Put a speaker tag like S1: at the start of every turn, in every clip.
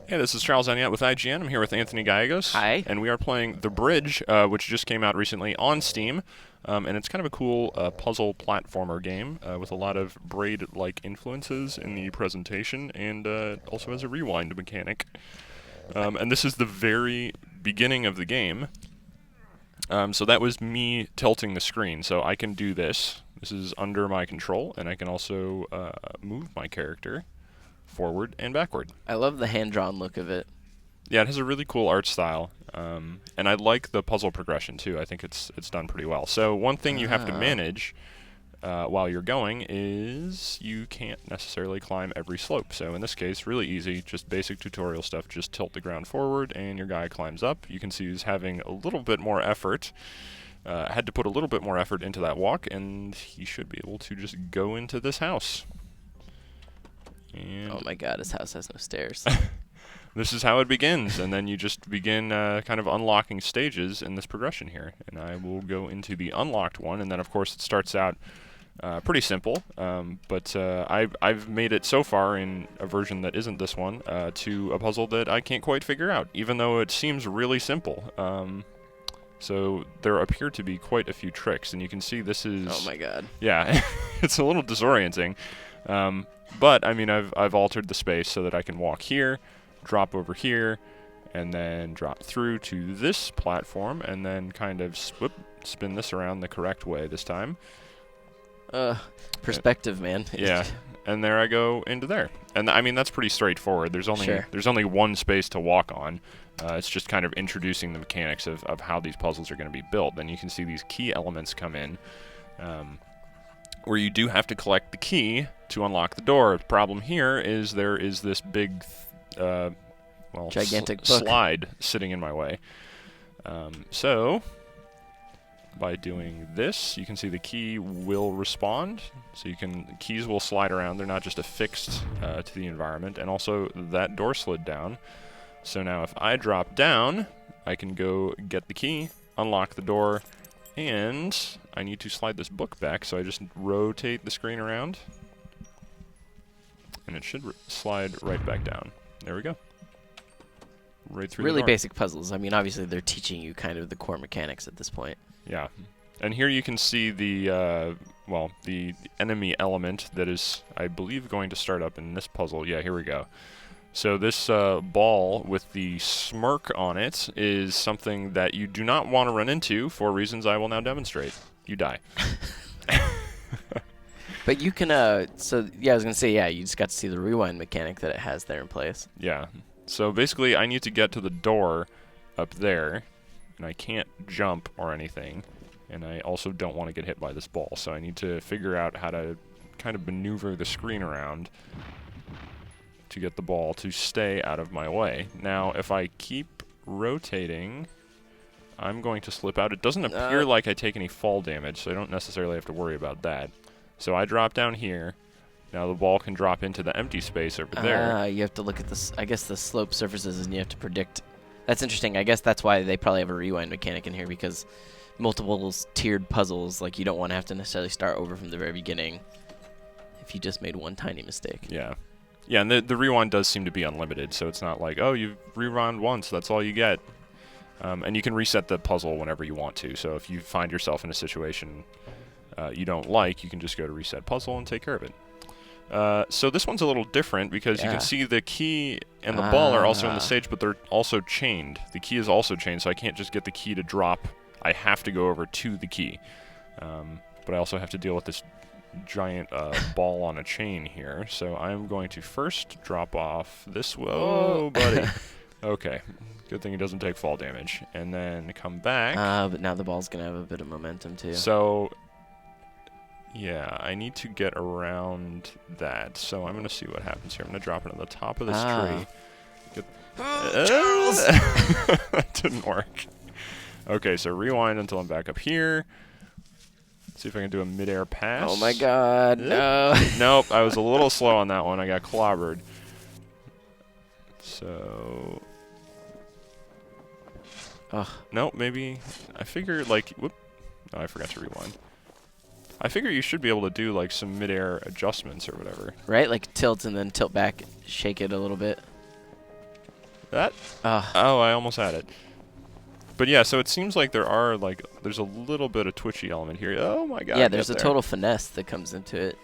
S1: Hey, this is Charles Aniette with IGN. I'm here with Anthony Gallegos.
S2: Hi.
S1: And we are playing The Bridge, which just came out recently on Steam. And it's kind of a cool puzzle platformer game with a lot of Braid-like influences in the presentation, and also has a rewind mechanic. And this is the very beginning of the game. So that was me tilting the screen. So I can do this. This is under my control, and I can also move my character forward and backward.
S2: I love the hand-drawn look of it.
S1: Yeah, it has a really cool art style, and I like the puzzle progression too. I think it's done pretty well. So one thing you have to manage while you're going is you can't necessarily climb every slope. So in this case, really easy, just basic tutorial stuff. Just tilt the ground forward, and your guy climbs up. You can see he's having a little bit more effort. Had to put a little bit more effort into that walk, and he should be able to just go into this house. And
S2: Oh my god, his house has no stairs.
S1: this is how it begins, and then you just begin kind of unlocking stages in this progression here. And I will go into the unlocked one, and then of course it starts out pretty simple, but I've made it so far in a version that isn't this one to a puzzle that I can't quite figure out, even though it seems really simple. So there appear to be quite a few tricks, and you can see this is...
S2: Oh my god.
S1: Yeah, it's a little disorienting. But, I mean, I've altered the space so that I can walk here, drop over here, and then drop through to this platform, and then kind of spin this around the correct way this time.
S2: Perspective, man.
S1: Yeah, and there I go into there. And, I mean, that's pretty straightforward. There's only one space to walk on. It's just kind of introducing the mechanics of how these puzzles are going to be built. Then you can see these key elements come in, where you do have to collect the key to unlock the door. The problem here is there is this big,
S2: gigantic book
S1: slide sitting in my way. So, by doing this, you can see the key will respond. So keys will slide around. They're not just affixed to the environment. And also, that door slid down. So now if I drop down, I can go get the key, unlock the door, and I need to slide this book back, so I just rotate the screen around, and it should slide right back down. There we go. Right through
S2: Really
S1: the door.
S2: basic puzzles. I mean, obviously they're teaching you kind of the core mechanics at this point.
S1: Yeah. And here you can see the enemy element that is, I believe, going to start up in this puzzle. Yeah, here we go. So this ball with the smirk on it is something that you do not want to run into for reasons I will now demonstrate. You die.
S2: But you can, I was going to say, yeah, you just got to see the rewind mechanic that it has there in place.
S1: Yeah. So basically, I need to get to the door up there, and I can't jump or anything, and I also don't want to get hit by this ball, so I need to figure out how to kind of maneuver the screen around to get the ball to stay out of my way. Now, if I keep rotating, I'm going to slip out. It doesn't appear like I take any fall damage, so I don't necessarily have to worry about that. So I drop down here. Now the ball can drop into the empty space over there.
S2: You have to look at this, I guess, the slope surfaces, and you have to predict. That's interesting. I guess that's why they probably have a rewind mechanic in here, because multiple tiered puzzles, like, you don't want to have to necessarily start over from the very beginning if you just made one tiny mistake.
S1: Yeah. Yeah, and the rewind does seem to be unlimited, so it's not like, oh, you've rewound once, that's all you get. And you can reset the puzzle whenever you want to, so if you find yourself in a situation you don't like, you can just go to reset puzzle and take care of it. So this one's a little different because you can see the key and the ball are also in the stage, but they're also chained. The key is also chained, so I can't just get the key to drop. I have to go over to the key. But I also have to deal with this giant ball on a chain here, so I'm going to first drop off this way. Oh, buddy. Okay, good thing it doesn't take fall damage. And then come back.
S2: But now the ball's going to have a bit of momentum, too.
S1: So, yeah, I need to get around that, so I'm going to see what happens here. I'm going to drop it on the top of this tree. That didn't work. Okay, so rewind until I'm back up here. See if I can do a mid-air pass.
S2: Oh my god, no.
S1: Nope, I was a little slow on that one. I got clobbered. So... Nope, maybe... I figure, like... Whoop. Oh, I forgot to rewind. I figure you should be able to do, like, some mid-air adjustments or whatever.
S2: Right? Like tilt and then tilt back, shake it a little bit.
S1: That.
S2: Ah.
S1: Oh, I almost had it. But yeah, so it seems like there's a little bit of twitchy element here. Oh my god.
S2: Yeah, there's a total finesse that comes into it.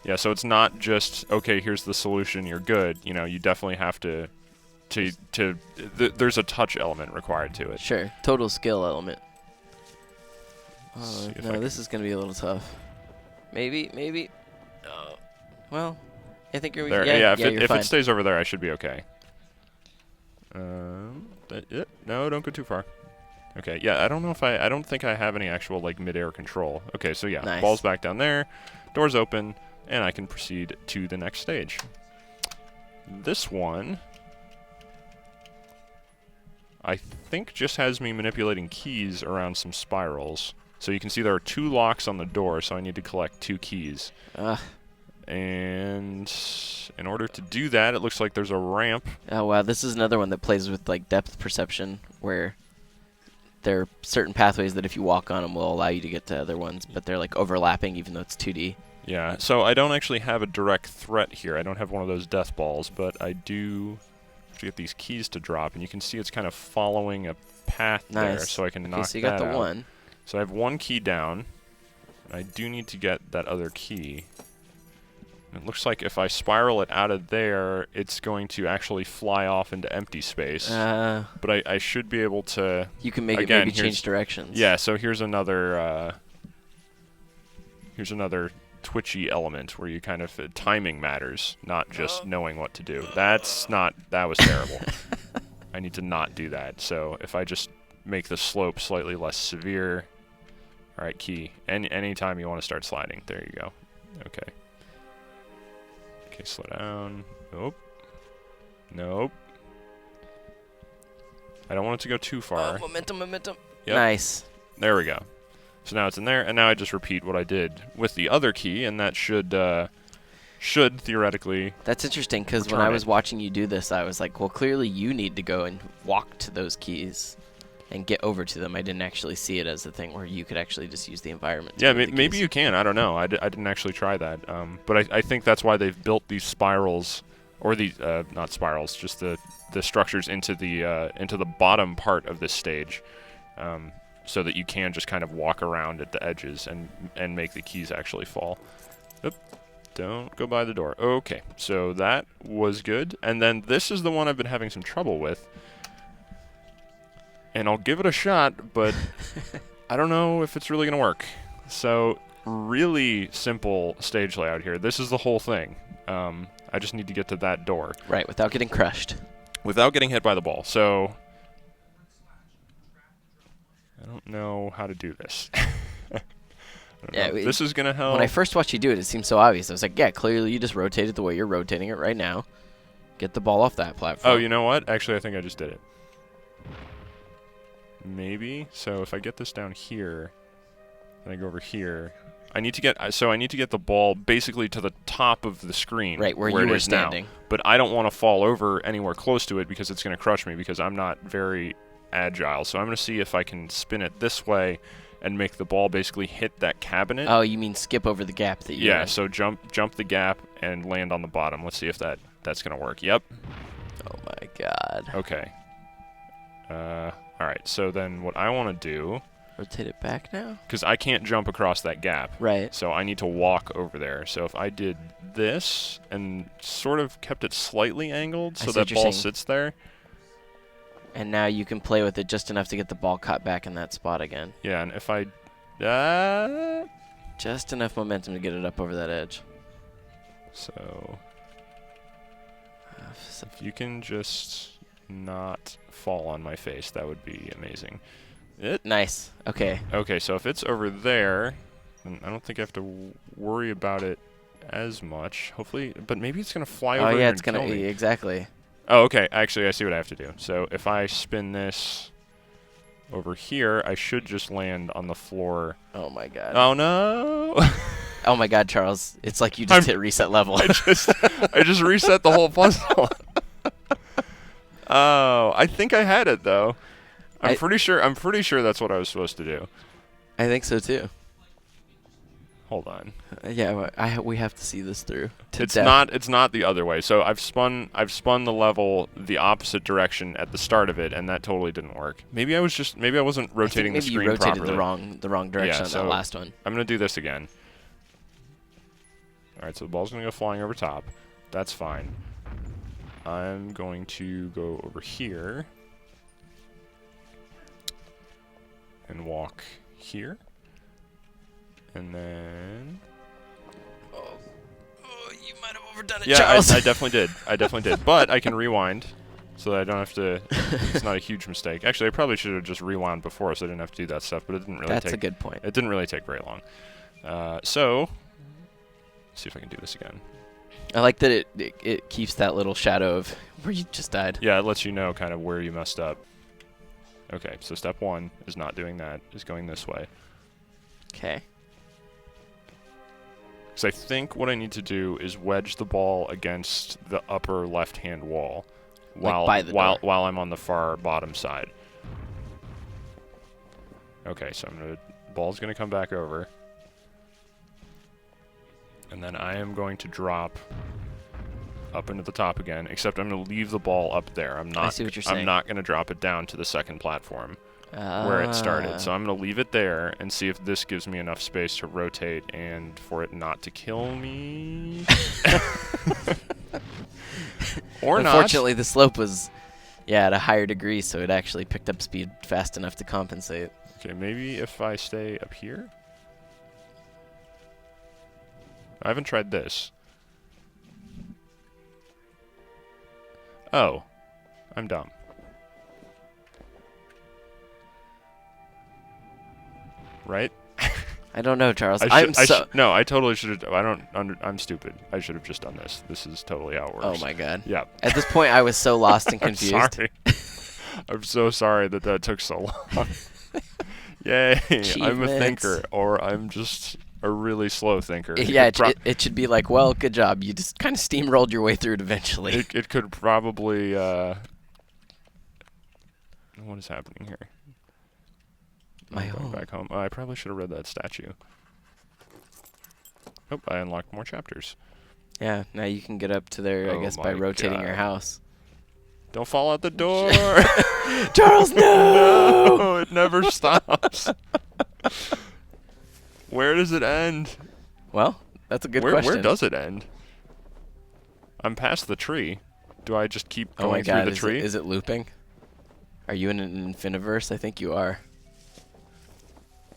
S1: Yeah, so it's not just, okay, here's the solution, you're good. You know, you definitely have to there's a touch element required to it.
S2: Sure, total skill element. Oh,
S1: See if
S2: no, this is going to be a little tough. Maybe. Well, I think you're...
S1: There,
S2: yeah,
S1: if
S2: fine.
S1: it stays over there, I should be okay. No, don't go too far. Okay, yeah, I don't think I have any actual, like, mid-air control. Okay, so yeah,
S2: Nice.
S1: Ball's back down there, door's open, and I can proceed to the next stage. This one, I think, just has me manipulating keys around some spirals. So you can see there are 2 locks on the door, so I need to collect 2 keys. And in order to do that, it looks like there's a ramp.
S2: Oh, wow, this is another one that plays with, like, depth perception, where there are certain pathways that if you walk on them will allow you to get to other ones, but they're, like, overlapping even though it's 2D.
S1: Yeah, so I don't actually have a direct threat here. I don't have one of those death balls, but I do have to get these keys to drop, and you can see it's kind of following a path there, so I can knock that out.
S2: So you got the one.
S1: So I have 1 key down. I do need to get that other key. It looks like if I spiral it out of there, it's going to actually fly off into empty space. But I should be able to...
S2: You can make it maybe change directions.
S1: Yeah, so here's another twitchy element where you kind of... timing matters, not just knowing what to do. That was terrible. I need to not do that. So if I just make the slope slightly less severe... All right, key. Anytime you want to start sliding. There you go. Okay. Okay, slow down. Nope. Nope. I don't want it to go too far.
S2: Momentum.
S1: Yep.
S2: Nice.
S1: There we go. So now it's in there, and now I just repeat what I did with the other key, and that should theoretically...
S2: That's interesting, because when I was watching you do this, I was like, well, clearly you need to go and walk to those keys and get over to them. I didn't actually see it as a thing where you could actually just use the environment.
S1: Yeah, maybe you can. I don't know. I didn't actually try that. But I think that's why they've built these spirals, or these not spirals, just the structures into the bottom part of this stage, so that you can just kind of walk around at the edges and make the keys actually fall. Oop, don't go by the door. Okay, so that was good. And then this is the one I've been having some trouble with. And I'll give it a shot, but I don't know if it's really going to work. So, really simple stage layout here. This is the whole thing. I just need to get to that door.
S2: Right, without getting crushed.
S1: Without getting hit by the ball. So, I don't know how to do this. This is going to help.
S2: When I first watched you do it, it seemed so obvious. I was like, yeah, clearly you just rotate it the way you're rotating it right now. Get the ball off that platform.
S1: Oh, you know what? Actually, I think I just did it. Maybe. So if I get this down here, and I go over here, I need to get the ball basically to the top of the screen.
S2: Right, where you were standing.
S1: Now. But I don't want to fall over anywhere close to it because it's going to crush me because I'm not very agile. So I'm going to see if I can spin it this way and make the ball basically hit that cabinet.
S2: Oh, you mean skip over the gap that you're in.
S1: So jump the gap and land on the bottom. Let's see if that's going to work. Yep.
S2: Oh my god.
S1: Okay. All right, so then what I want to do...
S2: Rotate it back now?
S1: Because I can't jump across that gap.
S2: Right.
S1: So I need to walk over there. So if I did this and sort of kept it slightly angled so that ball sits there...
S2: And now you can play with it just enough to get the ball caught back in that spot again.
S1: Yeah, and if I...
S2: just enough momentum to get it up over that edge.
S1: So... if you can just... not fall on my face, that would be amazing.
S2: Nice. Okay.
S1: Okay, so if it's over there, then I don't think I have to worry about it as much. Hopefully, but maybe it's going to fly over
S2: yeah,
S1: and
S2: it's going to be exactly.
S1: Oh, okay. Actually, I see what I have to do. So if I spin this over here, I should just land on the floor.
S2: Oh my god.
S1: Oh no.
S2: Oh my god, Charles. It's like you just hit reset level.
S1: I just reset the whole puzzle. Oh, I think I had it though. I'm pretty sure that's what I was supposed to do.
S2: I think so too.
S1: Hold on.
S2: Yeah, we have to see this through.
S1: It's not the other way. So I've spun the level the opposite direction at the start of it, and that totally didn't work. Maybe I wasn't rotating the screen
S2: maybe you rotated
S1: properly.
S2: the wrong direction on
S1: so
S2: that last one.
S1: I'm gonna do this again. All right, so the ball's gonna go flying over top. That's fine. I'm going to go over here and walk here, and then.
S2: You might have overdone it,
S1: Yeah,
S2: Charles.
S1: I definitely did. But I can rewind, so that I don't have to. It's not a huge mistake. Actually, I probably should have just rewound before, so I didn't have to do that stuff. But it didn't really.
S2: That's a good point.
S1: It didn't really take very long. So, let's see if I can do this again.
S2: I like that it keeps that little shadow of where you just died.
S1: Yeah, it lets you know kind of where you messed up. Okay, so step 1 is not doing that. Is going this way.
S2: Okay.
S1: Because I think what I need to do is wedge the ball against the upper left-hand wall, while I'm on the far bottom side. Okay, so ball's gonna come back over, and then I am going to drop up into the top again. Except I'm gonna leave the ball up there. I'm not.
S2: I see what you're saying.
S1: I'm not gonna drop it down to the second platform. Where it started. So I'm going to leave it there and see if this gives me enough space to rotate and for it not to kill me. Or not.
S2: Unfortunately, the slope was, at a higher degree, so it actually picked up speed fast enough to compensate.
S1: Okay, maybe if I stay up here? I haven't tried this. Oh. I'm dumb. Right?
S2: I don't know, Charles.
S1: No, I totally should have. I'm stupid. I should have just done this. This is totally how it works.
S2: Oh my god.
S1: Yeah.
S2: At this point, I was so lost and confused.
S1: I'm sorry. I'm so sorry that took so long. Yay! I'm a thinker, or I'm just a really slow thinker.
S2: Yeah, it should be like, well, good job. You just kind of steamrolled your way through it eventually.
S1: It could probably. What is happening here?
S2: My
S1: going
S2: home.
S1: Back home. I probably should have read that statue. Oh, I unlocked more chapters.
S2: Yeah, now you can get up to there, I guess, by
S1: my
S2: rotating your
S1: God.
S2: house.
S1: Don't fall out the door!
S2: Charles, no!
S1: No, it never stops. Where does it end?
S2: Well, that's a good question.
S1: Where does it end? I'm past the tree. Do I just keep going through the tree?
S2: Is it looping? Are you in an infiniverse? I think you are.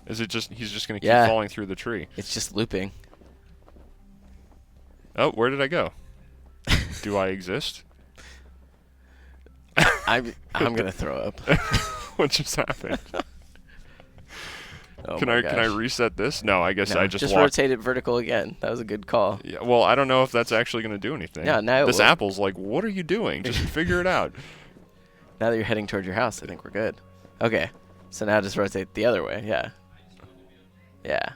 S1: Is it just he's just gonna keep falling through the tree?
S2: It's just looping.
S1: Oh, where did I go? Do I exist?
S2: I'm gonna throw up.
S1: What just happened?
S2: Oh
S1: Can I reset this? No, I guess I just
S2: rotate it vertical again. That was a good call.
S1: Yeah, well, I don't know if that's actually gonna do anything.
S2: Yeah, now
S1: this apple's like, what are you doing? Just figure it out.
S2: Now that you're heading towards your house, I think we're good. Okay, so now just rotate the other way. Yeah. Yeah.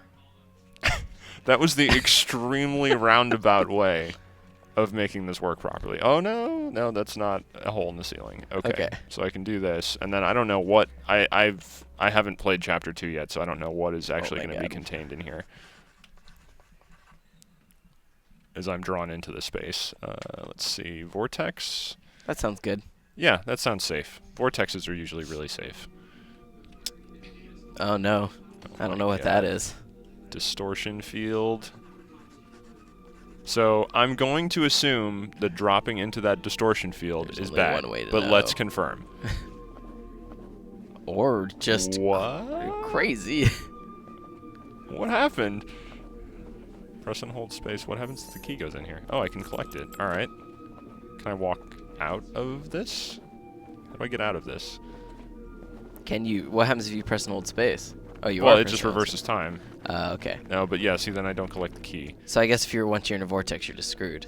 S1: That was the extremely roundabout way of making this work properly. Oh, no, that's not a hole in the ceiling. Okay. So I can do this, and then I don't know what I haven't played Chapter 2 yet, so I don't know what is actually going to be contained in here. As I'm drawn into the space. Let's see, vortex.
S2: That sounds good.
S1: Yeah, that sounds safe. Vortexes are usually really safe.
S2: Oh no, I don't know what that is.
S1: Distortion field. So I'm going to assume that dropping into that distortion field is bad, but let's confirm.
S2: Or just crazy.
S1: What happened? Press and hold space. What happens if the key goes in here? Oh, I can collect it. All right. Can I walk out of this? How do I get out of this?
S2: Can you? What happens if you press and hold space? Oh,
S1: Well, it just reverses time.
S2: Okay.
S1: No, but yeah, see, then I don't collect the key.
S2: So I guess if once you're in a vortex, you're just screwed.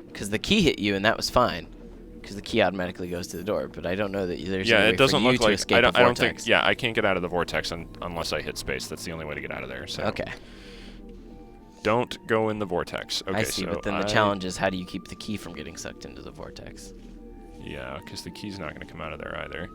S2: Because the key hit you, and that was fine. Because the key automatically goes to the door, but I don't know that there's any way for you to escape a vortex.
S1: I don't think. Yeah, I can't get out of the vortex unless I hit space. That's the only way to get out of there. So.
S2: Okay.
S1: Don't go in the vortex. Okay,
S2: I see, but then the challenge is how do you keep the key from getting sucked into the vortex?
S1: Yeah, because the key's not going to come out of there either.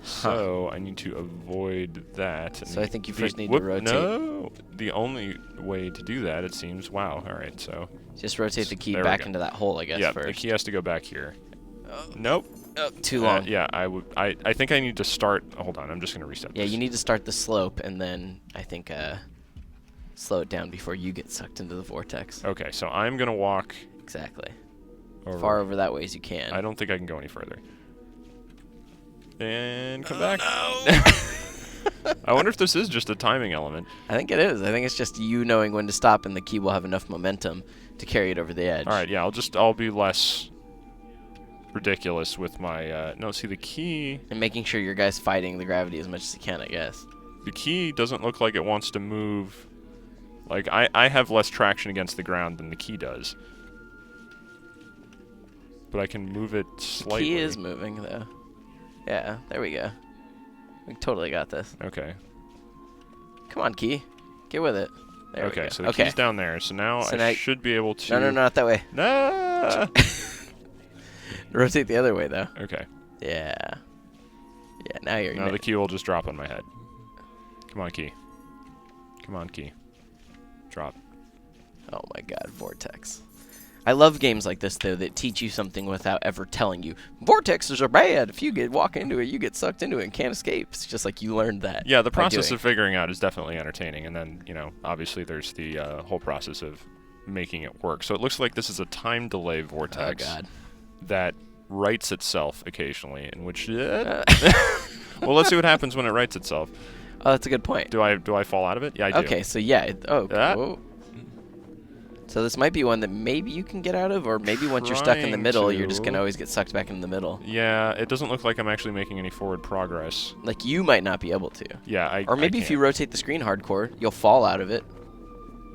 S1: So I need to avoid that.
S2: So I think you first need to rotate.
S1: No, the only way to do that, it seems. Wow. All right. So
S2: just rotate the key
S1: there we
S2: back
S1: go.
S2: into that hole, I guess.
S1: Yeah,
S2: first.
S1: the key has to go back here. Nope.
S2: Oh, too long.
S1: Yeah, I think I need to start. Hold on. I'm just gonna reset.
S2: Yeah,
S1: this.
S2: you need to start the slope and then I think slow it down before you get sucked into the vortex.
S1: Okay. So I'm gonna walk.
S2: Exactly.
S1: Over.
S2: Far over that way as you can.
S1: I don't think I can go any further. And come back.
S2: No.
S1: I wonder if this is just a timing element.
S2: I think it is. I think it's just you knowing when to stop, and the key will have enough momentum to carry it over the edge.
S1: All right, yeah, I'll be less ridiculous with my. No, see the key.
S2: And making sure your guy's fighting the gravity as much as he can, I guess.
S1: The key doesn't look like it wants to move. Like I have less traction against the ground than the key does. But I can move it slightly.
S2: The key is moving though. Yeah, there we go. We totally got this.
S1: Okay.
S2: Come on, key. Get with it. There we go.
S1: Okay, so the key's down there. So now I should be able to.
S2: No, not that way.
S1: No.
S2: Rotate the other way though.
S1: Okay.
S2: Yeah. Yeah, now you're.
S1: Now the key will just drop on my head. Come on, key. Come on, key. Drop.
S2: Oh my God, vortex. I love games like this though that teach you something without ever telling you. Vortexes are bad. If you walk into it, you get sucked into it and can't escape. It's just like you learned that.
S1: Yeah, the process of figuring out is definitely entertaining, and then obviously there's the whole process of making it work. So it looks like this is a time delay vortex that writes itself occasionally, in which well, let's see what happens when it writes itself.
S2: Oh, that's a good point.
S1: Do I fall out of it? Yeah, I do.
S2: Okay, so yeah. Whoa. So this might be one that maybe you can get out of, or maybe once you're stuck in the middle, you're just going to always get sucked back into the middle.
S1: Yeah, it doesn't look like I'm actually making any forward progress.
S2: Like, you might not be able to.
S1: Yeah,
S2: Or maybe if you rotate the screen hardcore, you'll fall out of it.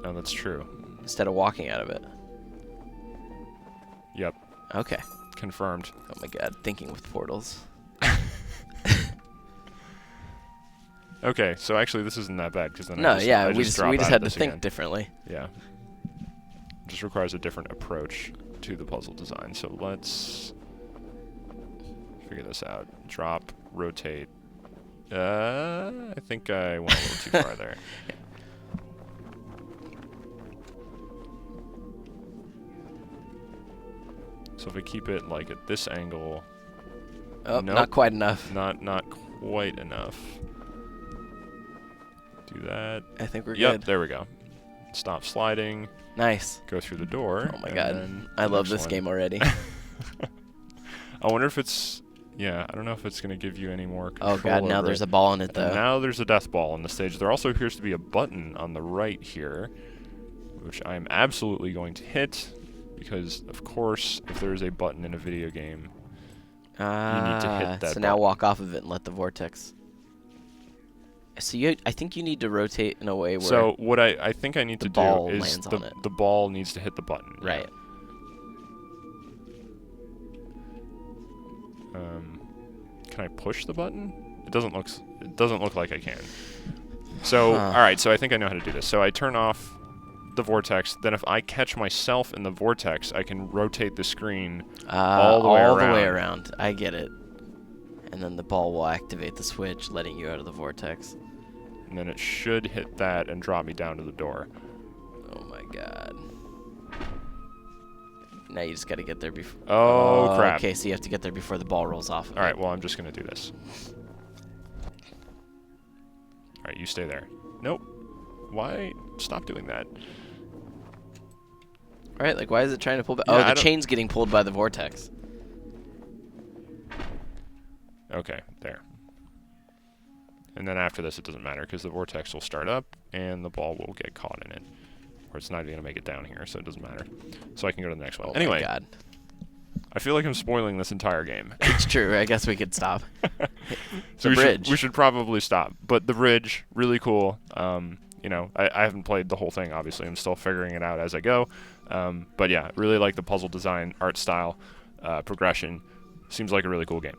S1: Oh, that's true.
S2: Instead of walking out of it.
S1: Yep.
S2: Okay.
S1: Confirmed.
S2: Oh my God, thinking with portals.
S1: Okay, so actually this isn't that bad, because then
S2: we just had to think differently.
S1: Yeah. Just requires a different approach to the puzzle design. So let's figure this out. Drop, rotate. I think I went a little too far there. So if I keep it like at this angle.
S2: Oh, nope, not quite enough.
S1: Not quite enough. Do that.
S2: I think we're good.
S1: Yep, there we go. Stop sliding.
S2: Nice.
S1: Go through the door.
S2: Oh my God. I love this game already.
S1: I wonder if it's... Yeah, I don't know if it's going to give you any more control.
S2: Oh God, now there's a ball in it, though.
S1: And now there's a death ball on the stage. There also appears to be a button on the right here, which I'm absolutely going to hit, because, of course, if there is a button in a video game, you need to hit that
S2: So
S1: button.
S2: now walk off of it and let the vortex... So I think you need to rotate in a way where...
S1: So what I think I need to do is the ball needs to hit the button.
S2: Right.
S1: Can I push the button? It doesn't look like I can. So all right, so I think I know how to do this. So I turn off the vortex. Then if I catch myself in the vortex, I can rotate the screen all the way around.
S2: I get it. And then the ball will activate the switch, letting you out of the vortex.
S1: And then it should hit that and drop me down to the door.
S2: Oh my God. Now you just got to get there before...
S1: Oh, crap.
S2: Okay, so you have to get there before the ball rolls off of
S1: All right, well, I'm just going to do this. All right, you stay there. Nope. Why? Stop doing that.
S2: Right, like, why is it trying to pull back?
S1: Yeah,
S2: oh, the chain's getting pulled by the vortex.
S1: Okay, there. And then after this, it doesn't matter, because the vortex will start up, and the ball will get caught in it. Or it's not even going to make it down here, so it doesn't matter. So I can go to the next one. Anyway,
S2: my God.
S1: I feel like I'm spoiling this entire game.
S2: It's true. I guess we could stop.
S1: So we should probably stop. But the bridge, really cool. You know, I haven't played the whole thing, obviously. I'm still figuring it out as I go. But yeah, really like the puzzle design, art style, progression. Seems like a really cool game.